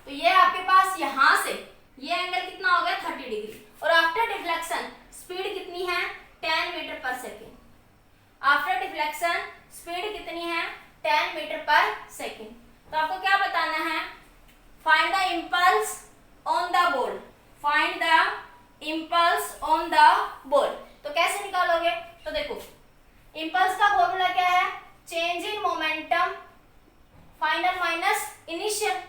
तो ये आपके पास यहां से ये एंगल कितना हो गया? 30 डिग्री। और आफ्टर डिफ्लेक्शन स्पीड कितनी है? 10 metre per second. After deflection speed कितनी है? 10 मीटर पर सेकेंड। तो आपको क्या बताना है? Find the impulse on the ball, find the impulse on the ball. तो कैसे निकालोगे? तो देखो, इम्पल्स का फॉर्मूला क्या है? Change in momentum final minus initial,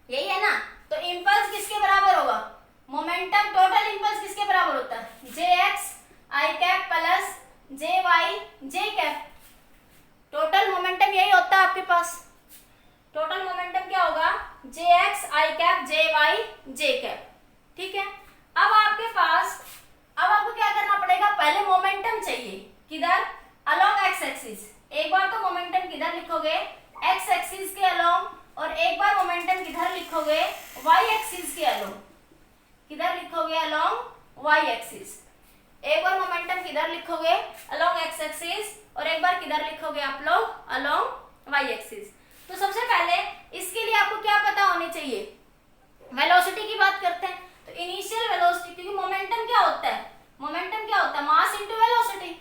यही है ना। तो इम्पल्स किसके बराबर होगा? मोमेंटम टोटल इम्पल्स किसके बराबर होता है? Jx I cap plus Jy J cap. Total momentum यही होता है आपके पास। टोटल मोमेंटम क्या होगा? Jx I cap Jy J cap. ठीक है, अब आपको क्या करना पड़ेगा? पहले मोमेंटम चाहिए, किधर? Along X axis. एक बार तो मोमेंटम किधर लिखोगे? एक्स एक्सिस के अलोंग, और एक बार मोमेंटम किधर लिखोगे? वाई एक्सिस के अलोंग। किधर लिखोगे? Along Y axis. एक बार मोमेंटम किधर लिखोगे? अलोंग एक्स एक्सिस, और एक बार किधर लिखोगे आप लोग? Along Y axis. तो सबसे पहले इसके लिए आपको क्या पता होनी चाहिए, वेलोसिटी की बात करते हैं। तो इनिशियल वेलोसिटी, क्योंकि मोमेंटम क्या होता है, मोमेंटम क्या होता है, मास इनटू वेलोसिटी।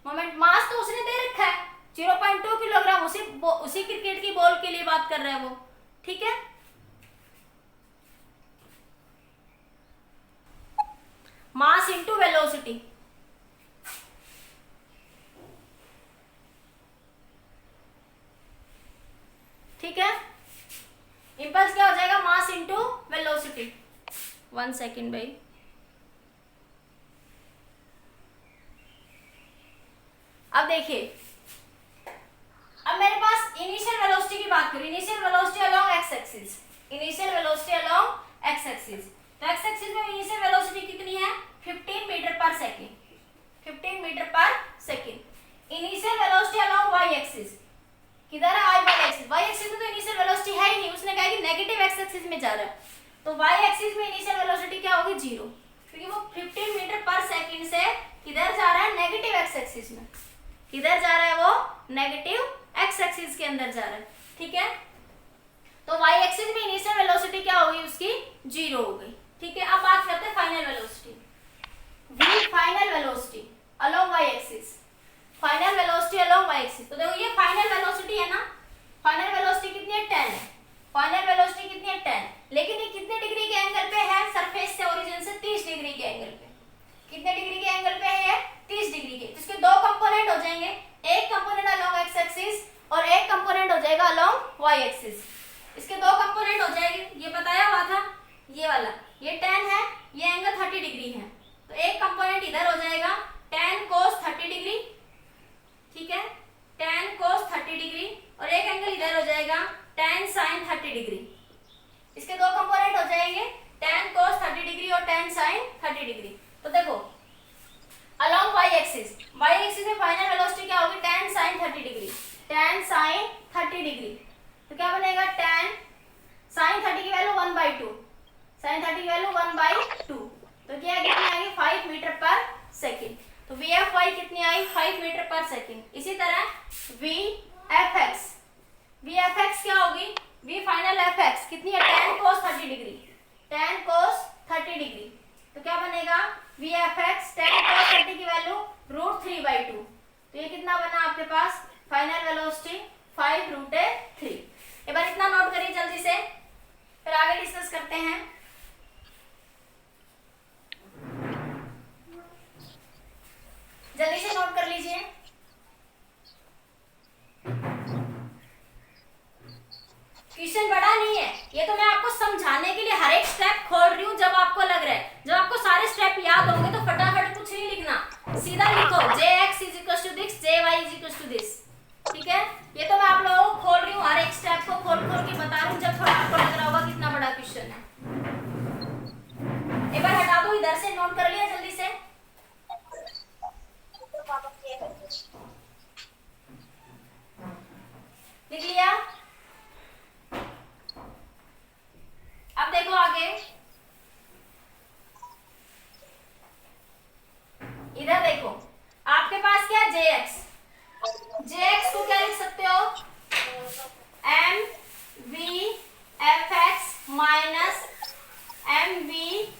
मोमेंट मास तो उसने दे रखा है 0.2 किलोग्राम, उसी क्रिकेट की बॉल के लिए बात कर रहे हैं वो, ठीक है। मास इनटू वेलोसिटी, ठीक है। इंपल्स क्या हो जाएगा, मास इनटू वेलोसिटी। 1 सेकेंड भाई, अब देखिए, अब मेरे पास इनिशियल वेलोसिटी की बात करूं, initial velocity along X axis, initial velocity along X axis. तो एक्स एक्सिस में इनिशियल वेलोसिटी कितनी है, 15 metre per second, 15 metre per second. Initial velocity along Y axis, किधर है वाई एक्सिस, वाई एक्सिस में तो इनिशियल वेलोसिटी है ही नहीं, उसने कहा कि नेगेटिव एक्स एक्सिस में जा रहा है, तो वाई एक्सिस में इनिशियल वेलोसिटी क्या होगी, 0, क्योंकि वो 15 मीटर पर सेकेंड से किधर जा रहा है, नेगेटिव एक्स एक्सिस में, किधर जा रहा है वो, नेगेटिव एक्स एक्सिस के अंदर जा रहा है, ठीक है। तो वाई एक्सिस में इनिशियल वेलोसिटी क्या होगी उसकी, 0 हो गई, ठीक है। अब बात करते हैं final velocity, V final velocity along Y axis, final velocity along Y axis. तो देखो ये फाइनल वेलोसिटी है ना, फाइनल वेलोसिटी कितनी है, 10 है, फाइनल वेलोसिटी कितनी है, 10, लेकिन ये कितने डिग्री के एंगल पे है, सरफेस से ओरिजिन से 30 डिग्री के एंगल पे, कितने डिग्री के एंगल पे है, 30 डिग्री के। तो इसके दो कंपोनेंट हो जाएंगे, एक कंपोनेंट अलोंग एक्स एक्सिस और एक कंपोनेंट हो जाएगा अलोंग वाई एक्सिस। इसके दो कंपोनेंट हो जाएंगे, ये बताया हुआ था, ये वाला, ये 10 है, ये एंगल 30 डिग्री है, तो एक कंपोनेंट इधर हो जाएगा tan cos 30 डिग्री, ठीक है, tan cos 30 डिग्री, और एक एंगल इधर हो जाएगा tan sin 30 डिग्री। इसके दो कंपोनेंट हो जाएंगे tan cos 30 डिग्री और tan sin 30 डिग्री। तो देखो along Y axis, Y axis में फाइनल वेलोसिटी क्या होगी, tan sin 30 degree, tan sin 30 degree, तो क्या बनेगा, tan sin 30 की वैल्यू 1/2, sin 30 की वैल्यू 1/2, तो क्या कितनी आएगी, 5 मीटर पर सेकेंड। तो वी एफ वाई कितनी आई, 5 मीटर पर सेकेंड। इसी तरह V F x, V F x क्या होगी, वी फाइनल एफ एक्स कितनी है, tan cos 30 degree, tan cos 30 degree, तो क्या बनेगा, V F x tan cos 30 की वैल्यू √3/2, तो ये कितना बना आपके पास, फाइनल वेलोसिटी 5√3। एक बार इतना नोट करिए जल्दी से, फिर आगे डिस्कस करते हैं। जल्दी से नोट कर लीजिए। क्वेश्चन बड़ा नहीं है, ये तो मैं आपको समझाने के लिए हर एक स्टेप खोल रही हूँ। जब आपको लग रहा है, जब आपको सारे स्टेप याद होंगे तो फटाफट कुछ नहीं लिखना, सीधा लिखो jx = this, jy = this, ठीक है। ये तो मैं आप लोगों को खोल रही हूँ, हर एक स्टेप को खोल खोल के बता रही हूँ, जब थोड़ा आपको लग रहा होगा कितना बड़ा क्वेश्चन है। एक बार हटा दो, इधर से नोट कर लिया जल्दी से। लिख लिया। अब देखो आगे, इधर देखो आपके पास क्या, jx, jx को क्या लिख सकते हो, mvfx माइनस mvfix,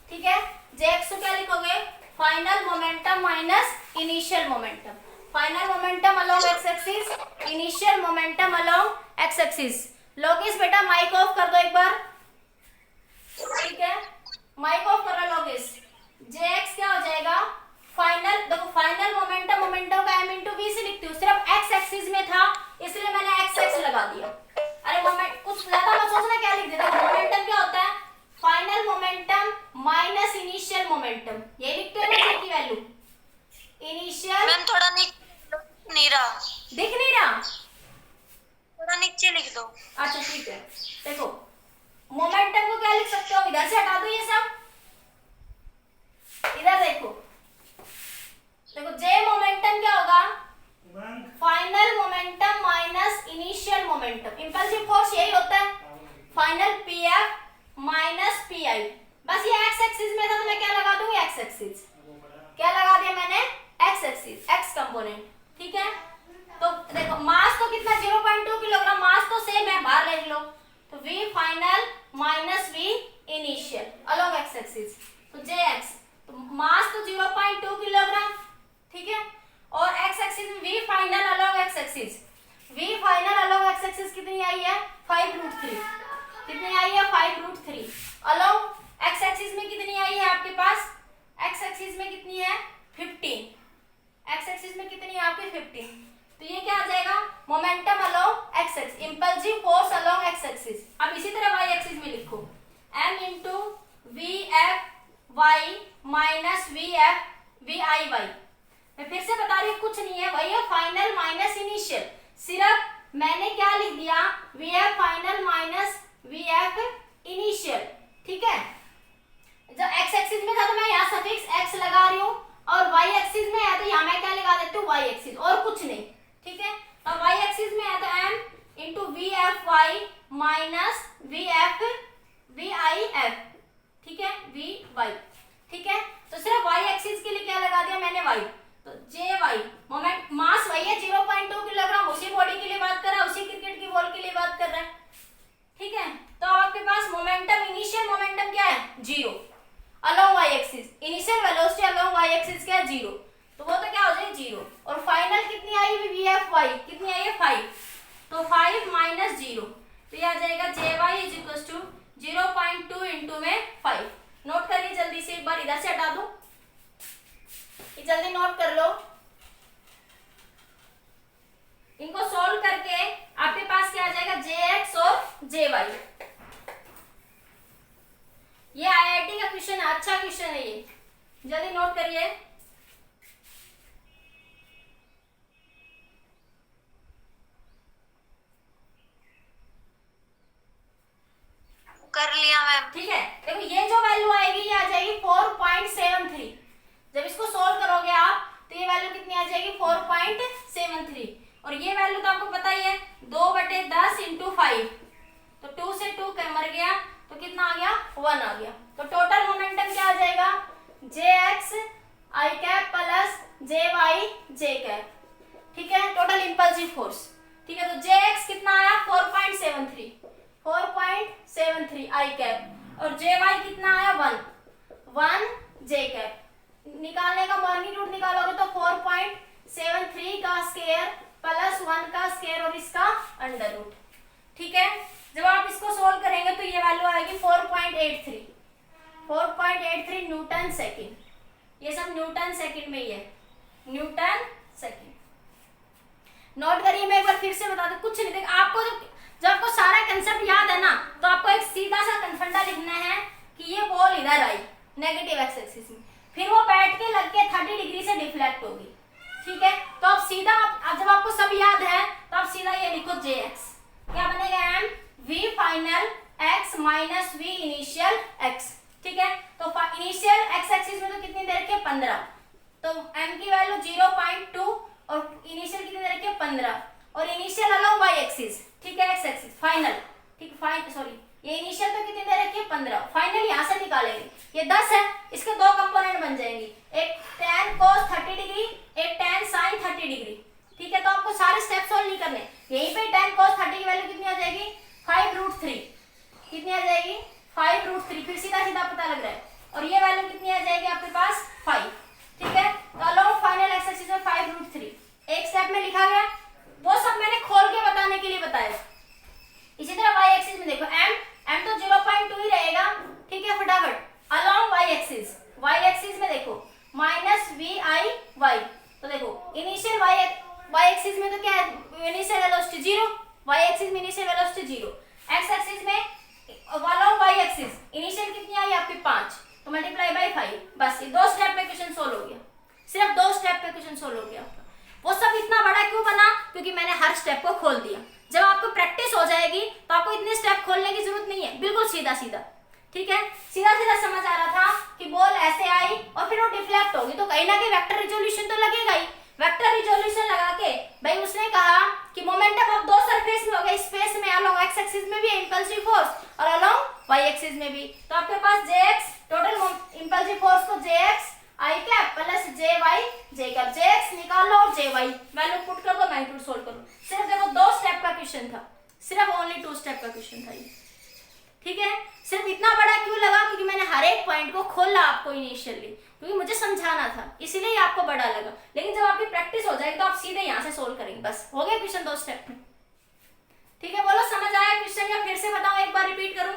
ठीक है। jx को क्या लिखोगे, final momentum minus initial momentum, final momentum along X axis, initial momentum along X axis. Lokesh बेटा माइक ऑफ कर दो एक बार, ठीक है, माइक ऑफ कर लो लोकेश। jx क्या हो जाएगा, फाइनल, देखो फाइनल मोमेंटम, मोमेंटम का m × v से लिखती हूँ, सिर्फ x एक्सिस में था इसलिए मैंने x लगा दिया। अरे मोमेंट कुछ ज्यादा मत सोचना, क्या लिख देता, मोमेंटम क्या होता है, final momentum minus initial momentum, ये लिखते हो ना की वैल्यू, इनिशियल। मैम थोड़ा नहीं रहा, दिख नहीं रहा, थोड़ा नीचे लिख दो। अच्छा ठीक है। देखो मोमेंटम को क्या लिख सकते हो, इधर से हटा दो ये सब, इधर देखो, देखो जे मोमेंटम क्या होगा, final momentum minus initial momentum. Impulsive force यही होता है, फाइनल पीएफ माइनस पीआई। बस ये एक्स एक्सिस में था तो मैं क्या लगा दूंगी, एक्स एक्सिस, क्या लगा दिया मैंने, एक्स एक्सिस, एक्स कंपोनेंट, ठीक है। तो देखो मास तो कितना 0.2 किलोग्राम, मास तो सेम है, बाहर ले लो, तो v final minus v initial along X axis, तो jx, तो मास तो 0.2 किलोग्राम, ठीक है, और एक्स एक्सिस में v final along X axis, v final along X axis कितनी आई है 5√3, कितनी आई है 5√3, अलोंग एक्स एक्सिस में कितनी आई है आपके पास, एक्स एक्सिस में कितनी है 15, एक्स एक्सिस में कितनी है आपकी 15, तो ये क्या आ जाएगा momentum along X axis, impulsive force along X axis. अब इसी तरह वाई एक्सिस में लिखो m into V F Y minus V F V I Y. मैं फिर से बता रही हूँ कुछ नहीं है, वही है फाइनल माइनस इनिशियल, सिर्फ मैंने क्या लिख दिया V F final minus V F initial, ठीक है। जब एक्स एक्सिस में था तो मैं यहाँ सफिक्स x लगा रही हूँ, और y एक्सिस में है तो यहाँ मैं क्या लगा देती हूँ y एक्सिस, और कुछ नहीं, ठीक है। तो y एक्सिस में है तो m into V F Y minus V F V I F, ठीक है, वी वाई, ठीक है। तो सिर्फ y एक्सिस के लिए क्या लगा दिया मैंने y, तो जे वाई, मोमेंट मास वही है 0.2 किलोग्राम, उसी बॉडी के लिए बात कर रहा है, उसी क्रिकेट की बॉल के लिए बात कर रहा है, ठीक है। तो आपके पास मोमेंटम, इनिशियल मोमेंटम क्या है 0 along y axis, initial velocity along y axis क्या है 0, तो वो तो क्या हो जाएगी 0, और फाइनल कितनी आई वी एफ वाई, कितनी आई है 5, तो 5 माइनस 0, तो ये आ जाएगा J Y is equal to 0.2 into में 5। नोट करिए जल्दी से, एक बार इधर से हटा दो, जल्दी नोट कर लो। इनको सोल्व करके आपके पास क्या आ जाएगा जे एक्स और जे वाई। ये आईआईटी का क्वेश्चन है, अच्छा क्वेश्चन है ये, जल्दी नोट करिए। कर लिया मैम। ठीक है, देखो ये जो वैल्यू आएगी ये आ जाएगी 4.73, जब इसको सोल्व करोगे आप तो ये वैल्यू कितनी आ जाएगी 4.73, और ये वैल्यू तो आपको पता ही है 2/10 इंटू 5, तो 2 से 2 मर गया, तो कितना आ गया 1 आ गया, तो टोटल मोमेंटम क्या आ जाएगा जे एक्स आई कैप प्लस जे वाई जे कैप, ठीक है, टोटल इंपल्सिव फोर्स, ठीक है। तो जे एक्स कितना आया 4.73 आई कैप, और जे वाई कितना आया 1 जे कैप। निकालने का मैग्नीट्यूड निकालोगे तो 4.73 का स्क्वायर प्लस 1 का स्क्वायर और इसका अंडर रूट, ठीक है। जब आप इसको सोल्व करेंगे तो ये वैल्यू आएगी 4.83 न्यूटन सेकंड, ये सब न्यूटन सेकंड में ही है, न्यूटन सेकंड। नोट करिए, मैं एक बार फिर से बता दूं, कुछ नहीं, देख आपको जब आपको सारा कंसेप्ट याद है ना, तो आपको एक सीधा सा कन्फंडा लिखना है कि ये बॉल इधर आई नेगेटिव एक्स एक्सिस में, फिर वो बैठ के लग के 30 डिग्री से डिफ्लेक्ट होगी, ठीक है। तो आप सीधा अब जब आपको सब याद है तो आप सीधा ये लिखो जे एक्स, क्या बनेगा M V final X minus V initial X, ठीक है। तो इनिशियल एक्स एक्सिस में तो कितनी दे रखी है 15, तो m की वैल्यू 0.2 और इनिशियल कितनी दे रखी है 15, और इनिशियल अलोंग y एक्सिस, ठीक है, एक्स एक्सिस फाइनल, ठीक सॉरी ये इनिशियल तो कितनी दे रखी है 15, फाइनल यहाँ से निकालेंगे, ये 10 है, इसके दो कंपोनेंट बन जाएंगे, एक tan cos 30 डिग्री, एक tan sin 30 डिग्री, ठीक है। तो आपको सारे स्टेप सोल्व नहीं करने, यहीं पे tan cos 30 की वैल्यू कितनी आ जाएगी 5√3, कितनी आ जाएगी 5√3, फिर सीधा सीधा पता लग रहा है, और ये वैल्यू कितनी आ जाएगी आपके पास 5, ठीक है। तो अलोंग फाइनल एक्स एक्सिस में 5√3 एक स्टेप में लिखा गया, वो सब मैंने खोल के बताने के लिए बताया। इसी तरह y एक्सिस में देखो m तो 0.2 ही रहेगा, ठीक है, फटाफट अलोंग y एक्सिस में देखो माइनस वी आई वाई, तो देखो इनिशियल y एक्सिस में तो क्या है इनिशियल वेलोसिटी 0, y एक्सिस में इनिशियल वेलोसिटी 0, x एक्सिस में अलोंग y एक्सिस इनिशियल कितनी आई आपकी 5, तो मल्टीप्लाई बाय 5, बस ये 2 स्टेप में क्वेश्चन सोल्व हो गया, सिर्फ 2 स्टेप में क्वेश्चन सोल्व हो गया। वो सब इतना बड़ा क्यों बना, क्योंकि मैंने हर स्टेप को खोल दिया। जब आपको प्रैक्टिस हो जाएगी तो आपको इतने स्टेप खोलने की जरूरत नहीं है, बिल्कुल सीधा सीधा, ठीक है, सीधा सीधा समझ आ रहा था कि बॉल ऐसे आई और फिर वो डिफ्लेक्ट होगी, तो कहीं ना कहीं वेक्टर रिजोल्यूशन तो लगेगा ही। वेक्टर रिजोल्यूशन लगा के भाई उसने कहा कि मोमेंटम अब 2 सरफेस में हो गया, स्पेस में अलोंग एक्स एक्सिस में भी इंपल्सिव फोर्स और अलोंग वाई एक्सिस में भी, तो आपके पास जे एक्स टोटल इंपल्सिव फोर्स को जे एक्स आई कैप प्लस जे वाई जे कैप, जे एक्स निकाल लो और जे वाई वैल्यू पुट कर दो, मैग्नीट्यूड सोल्व कर लो। सिर्फ देखो 2 स्टेप का क्वेश्चन था, सिर्फ ओनली 2 स्टेप का क्वेश्चन था ये, ठीक है। सिर्फ इतना बड़ा क्यों लगा, क्योंकि मैंने हर एक पॉइंट को खोला आपको इनिशियली, क्योंकि मुझे समझाना था, इसीलिए आपको बड़ा लगा। लेकिन जब आपकी प्रैक्टिस हो जाएगी तो आप सीधे यहाँ से सोल्व करेंगे, बस हो गया क्वेश्चन 2 स्टेप में, ठीक है। बोलो समझ आया क्वेश्चन या फिर से बताओ, एक बार रिपीट करूं?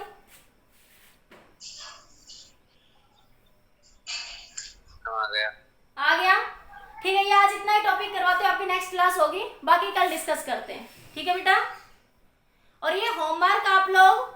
आ गया। आ गया, ठीक है। ये आज इतना ही टॉपिक करवाते हो, आपकी नेक्स्ट क्लास होगी, बाकी कल डिस्कस करते हैं, ठीक है बेटा। और ये होमवर्क आप लोग